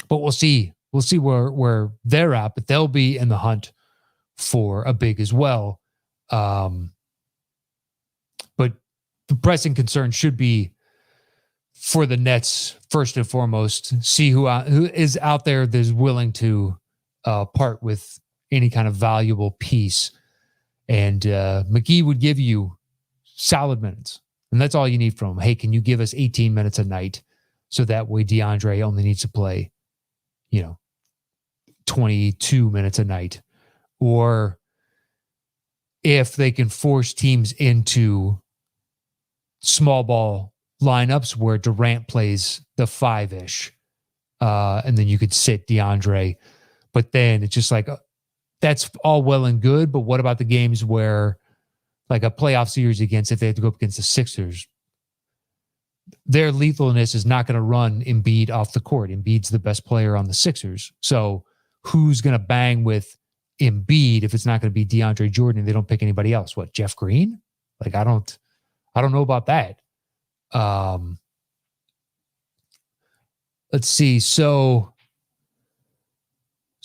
we'll see. We'll see where they're at, but they'll be in the hunt for a big as well. But the pressing concern should be for the Nets first and foremost. See who is out there that is willing to part with any kind of valuable piece. And McGee would give you solid minutes. And that's all you need from him. Hey, can you give us 18 minutes a night? So that way DeAndre only needs to play, 22 minutes a night. Or if they can force teams into small ball lineups where Durant plays the 5-ish, and then you could sit DeAndre. But then it's just like, that's all well and good, but what about the games where, like a playoff series if they have to go up against the Sixers, their lethalness is not going to run Embiid off the court. Embiid's the best player on the Sixers. So who's going to bang with Embiid if it's not going to be DeAndre Jordan and they don't pick anybody else? What, Jeff Green? Like, I don't know about that. Let's see. So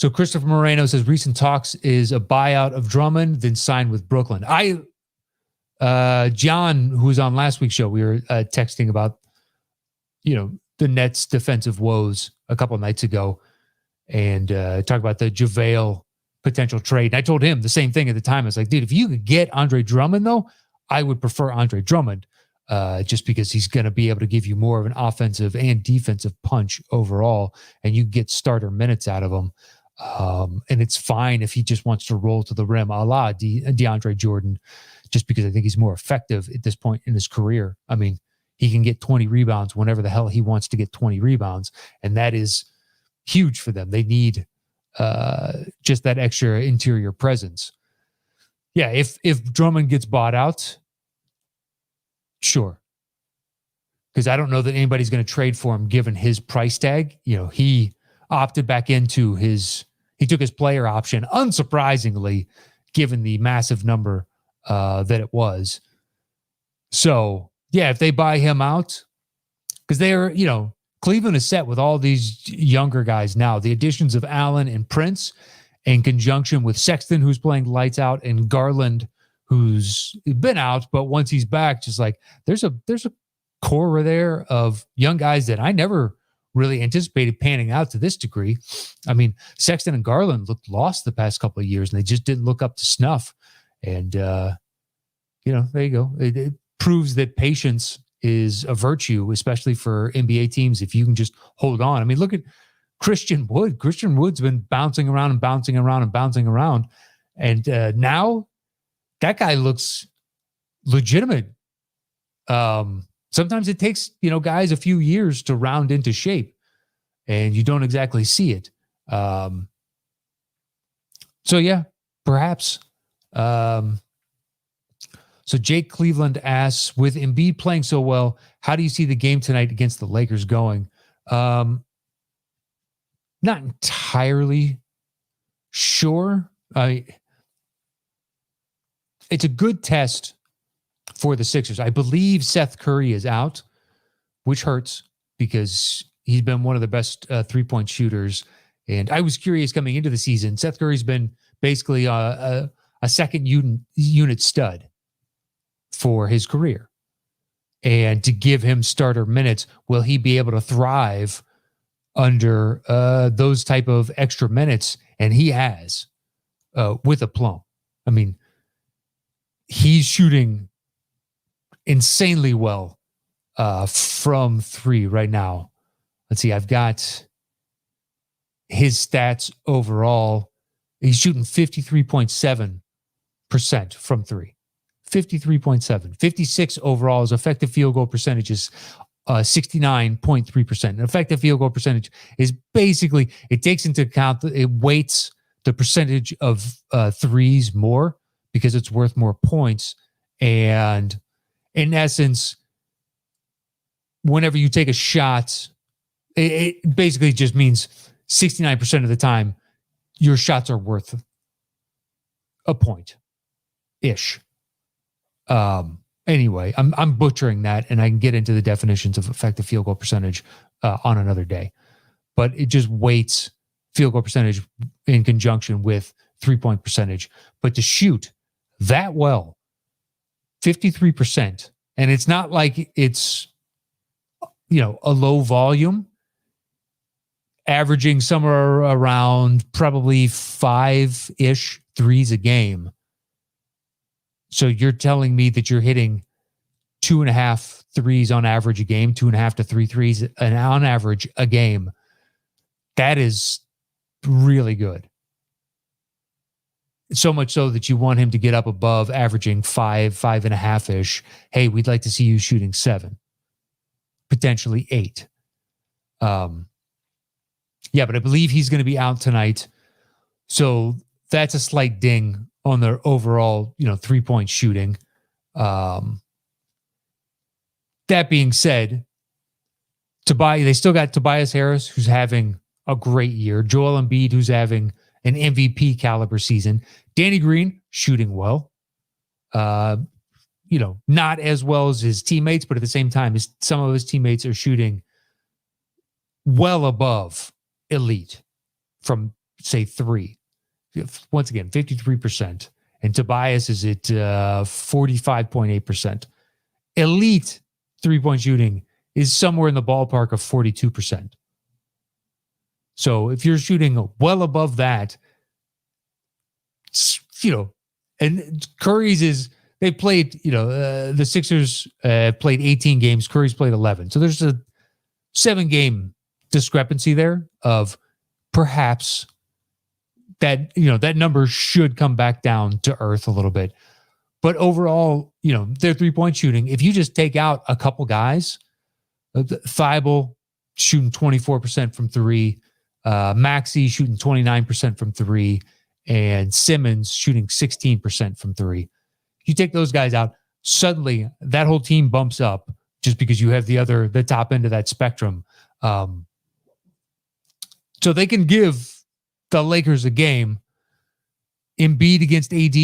So Christopher Moreno says recent talks is a buyout of Drummond, then signed with Brooklyn. John, who was on last week's show, we were texting about, the Nets' defensive woes a couple of nights ago, and talk about the JaVale potential trade. And I told him the same thing at the time. I was like, dude, if you could get Andre Drummond, though, I would prefer Andre Drummond, just because he's going to be able to give you more of an offensive and defensive punch overall, and you get starter minutes out of him. And it's fine if he just wants to roll to the rim, a la DeAndre Jordan, just because I think he's more effective at this point in his career. I mean, he can get 20 rebounds whenever the hell he wants to get 20 rebounds, and that is huge for them. They need just that extra interior presence. Yeah, if Drummond gets bought out, sure. Because I don't know that anybody's going to trade for him given his price tag. He opted back into he took his player option, unsurprisingly, given the massive number that it was. So, yeah, if they buy him out, because they're, Cleveland is set with all these younger guys now. The additions of Allen and Prince in conjunction with Sexton, who's playing lights out, and Garland, who's been out, but once he's back, just like there's a core there of young guys that I never really anticipated panning out to this degree. I mean, Sexton and Garland looked lost the past couple of years, and they just didn't look up to snuff. And, there you go. It proves that patience is a virtue, especially for NBA teams, if you can just hold on. I mean, look at Christian Wood. Christian Wood's been bouncing around and bouncing around and bouncing around. And now that guy looks legitimate. Sometimes it takes, guys a few years to round into shape, and you don't exactly see it. So yeah, perhaps. So Jake Cleveland asks, with Embiid playing so well, how do you see the game tonight against the Lakers going? Not entirely sure. It's a good test for the Sixers. I believe Seth Curry is out, which hurts because he's been one of the best three-point shooters. And I was curious coming into the season. Seth Curry's been basically a second unit stud for his career. And to give him starter minutes, will he be able to thrive under those type of extra minutes? And he has, with aplomb. I mean, he's shooting insanely well from three right now. Let's see, I've got his stats overall. He's shooting 53.7% from three. 53.7. 56 overall. His effective field goal percentage is 69.3%. An effective field goal percentage is basically, it takes into account, it weights the percentage of threes more because it's worth more points. And in essence, whenever you take a shot, it basically just means 69% of the time your shots are worth a point-ish. Anyway, I'm butchering that, and I can get into the definitions of effective field goal percentage on another day. But it just weights field goal percentage in conjunction with three-point percentage. But to shoot that well, 53%, and it's not like it's, a low volume, averaging somewhere around probably 5-ish threes a game. So you're telling me that you're hitting 2.5 threes on average a game, 2.5 to 3 threes on average a game. That is really good. So much so that you want him to get up above averaging 5.5-ish. Hey, we'd like to see you shooting 7, potentially 8. Yeah, but I believe he's going to be out tonight. So that's a slight ding on their overall, 3-point shooting. That being said, they still got Tobias Harris, who's having a great year. Joel Embiid, who's having an MVP caliber season. Danny Green, shooting well. Not as well as his teammates, but at the same time, some of his teammates are shooting well above elite from say 3. Once again, 53%. And Tobias is at 45.8%. Elite three-point shooting is somewhere in the ballpark of 42%. So if you're shooting well above that, and Curry's is, they played, the Sixers played 18 games. Curry's played 11. So there's a 7-game discrepancy there of perhaps that, that number should come back down to earth a little bit. But overall, their three-point shooting, if you just take out a couple guys, Thibault shooting 24% from 3, Maxey shooting 29% from 3, and Simmons shooting 16% from 3. You take those guys out, suddenly that whole team bumps up just because you have the top end of that spectrum. So they can give the Lakers a game. Embiid against AD,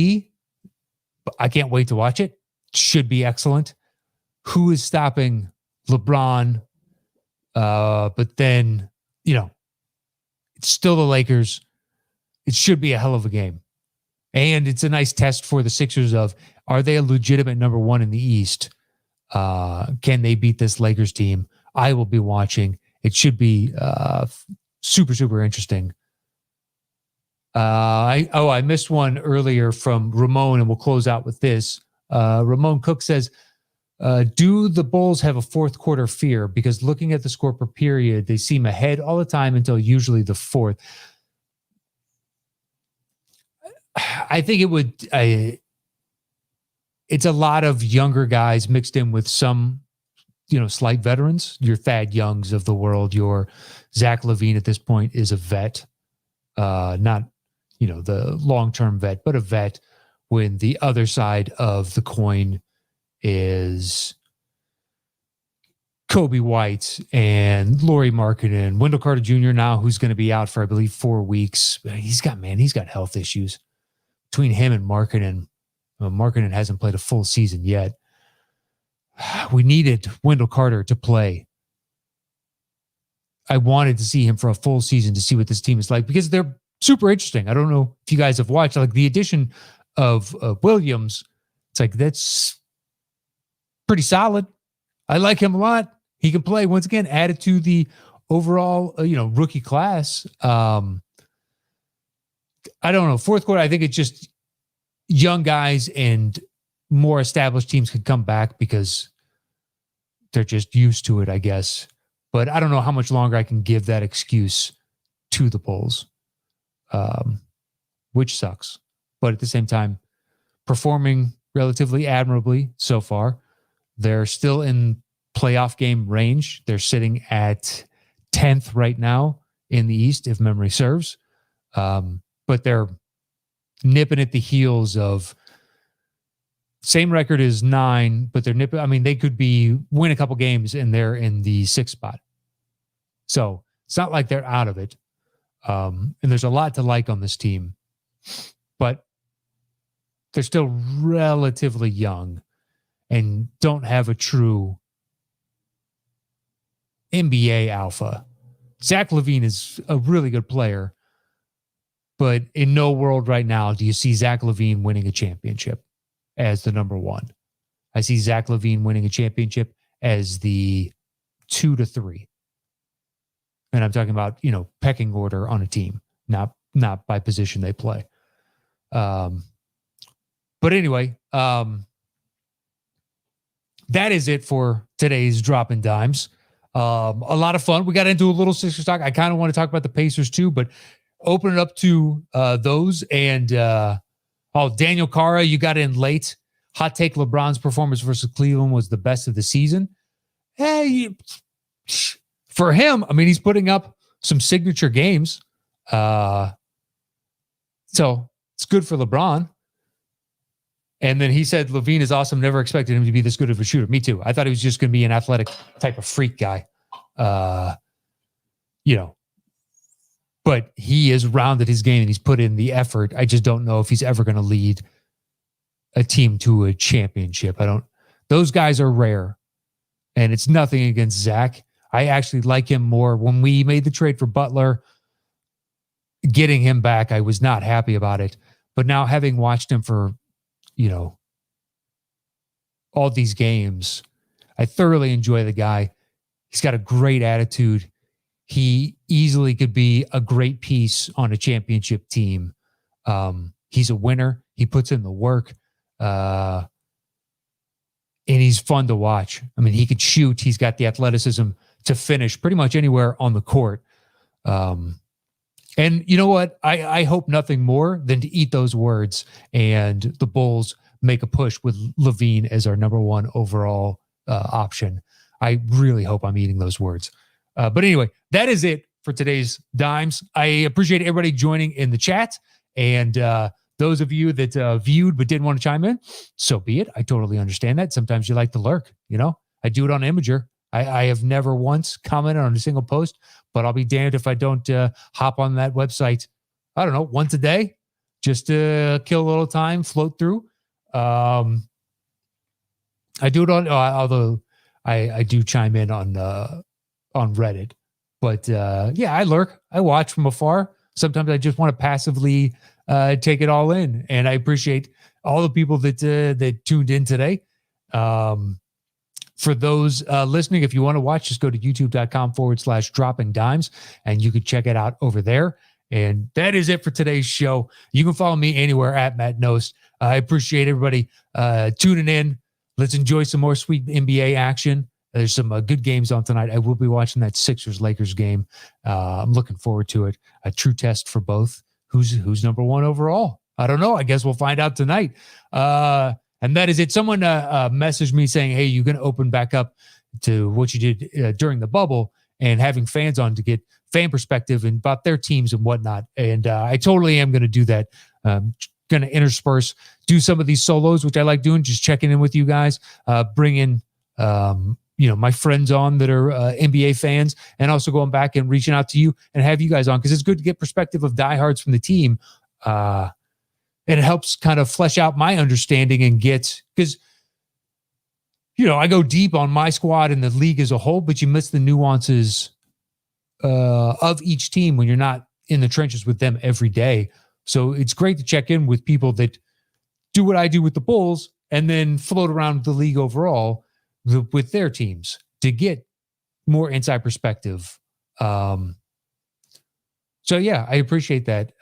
I can't wait to watch it. Should be excellent. Who is stopping LeBron? But then, it's still the Lakers. It should be a hell of a game. And it's a nice test for the Sixers of, are they a legitimate number 1 in the East? Can they beat this Lakers team? I will be watching. It should be super, super interesting. I missed one earlier from Ramon, and we'll close out with this. Ramon Cook says, do the Bulls have a fourth quarter fear? Because looking at the score per period, they seem ahead all the time until usually the fourth. I think it would. It's a lot of younger guys mixed in with some, slight veterans. Your Thad Youngs of the world. Your Zach LaVine at this point is a vet, not the long-term vet, but a vet. When the other side of the coin is Kobe White and Lauri Markkanen, Wendell Carter Jr. now, who's going to be out for, I believe, 4 weeks. He's got health issues. Between him and Markkanen, Markkanen hasn't played a full season yet. We needed Wendell Carter to play. I wanted to see him for a full season to see what this team is like, because they're super interesting. I don't know if you guys have watched, like, the addition of Williams. It's like, that's pretty solid. I like him a lot. He can play. Once again, added to the overall, rookie class. I don't know. Fourth quarter, I think it's just young guys and more established teams could come back because they're just used to it, I guess. But I don't know how much longer I can give that excuse to the Bulls, which sucks. But at the same time, performing relatively admirably so far. They're still in playoff game range. They're sitting at 10th right now in the East, if memory serves. But they're nipping at the heels of same record as 9, but they're nipping. I mean, they could win a couple games and they're in the 6th spot. So it's not like they're out of it. And there's a lot to like on this team, but they're still relatively young and don't have a true NBA alpha. Zach LaVine is a really good player, but in no world right now do you see Zach LaVine winning a championship as the number 1. I see Zach LaVine winning a championship as the 2 to 3. And I'm talking about, pecking order on a team, not by position they play. But anyway, that is it for today's Drop in Dimes. A lot of fun. We got into a little Sixers talk. I kind of want to talk about the Pacers too, but open it up to those. And Daniel Cara, you got in late. Hot take: LeBron's performance versus Cleveland was the best of the season. Hey, for him, I mean, he's putting up some signature games. So it's good for LeBron. And then he said, LaVine is awesome. Never expected him to be this good of a shooter. Me too. I thought he was just going to be an athletic type of freak guy. But he has rounded his game and he's put in the effort. I just don't know if he's ever going to lead a team to a championship. Those guys are rare. And it's nothing against Zach. I actually like him more. When we made the trade for Butler, getting him back, I was not happy about it. But now having watched him for, all these games, I thoroughly enjoy the guy. He's got a great attitude. He easily could be a great piece on a championship team. He's a winner. He puts in the work. And he's fun to watch. I mean, he could shoot. He's got the athleticism to finish pretty much anywhere on the court. And you know what? I hope nothing more than to eat those words and the Bulls make a push with LaVine as our number one overall option. I really hope I'm eating those words. But anyway, that is it for today's Dimes. I appreciate everybody joining in the chat. And those of you that viewed but didn't want to chime in, so be it. I totally understand that. Sometimes you like to lurk. I do it on Imgur. I have never once commented on a single post, but I'll be damned if I don't hop on that website, I don't know, once a day, just to kill a little time, float through. I do it on, although I do chime in on Reddit. But yeah, I lurk. I watch from afar. Sometimes I just want to passively take it all in. And I appreciate all the people that tuned in today. For those listening, if you want to watch, just go to youtube.com/dropping dimes and you can check it out over there. And that is it for today's show. You can follow me anywhere at Matt Knost. I appreciate everybody tuning in. Let's enjoy some more sweet NBA action. There's some good games on tonight. I will be watching that Sixers-Lakers game. I'm looking forward to it. A true test for both. Who's number one overall? I don't know. I guess we'll find out tonight. And that is it. Someone messaged me saying, hey, you're going to open back up to what you did during the bubble and having fans on to get fan perspective and about their teams and whatnot. And I totally am going to do that. Going to intersperse, do some of these solos, which I like doing, just checking in with you guys, bring in, my friends on that are NBA fans, and also going back and reaching out to you and have you guys on because it's good to get perspective of diehards from the team. And it helps kind of flesh out my understanding and because, I go deep on my squad and the league as a whole, but you miss the nuances of each team when you're not in the trenches with them every day. So it's great to check in with people that do what I do with the Bulls and then float around the league overall with their teams to get more inside perspective. So yeah, I appreciate that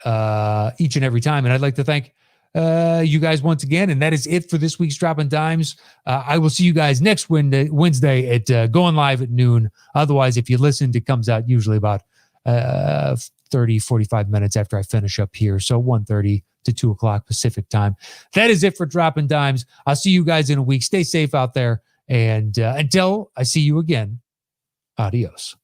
each and every time. And I'd like to thank you guys once again. And that is it for this week's Dropping Dimes. I will see you guys next Wednesday at going live at noon. Otherwise, if you listened, it comes out usually about 45 minutes after I finish up here. So 1:30 to 2 o'clock Pacific time. That is it for Dropping Dimes. I'll see you guys in a week. Stay safe out there. And until I see you again, adios.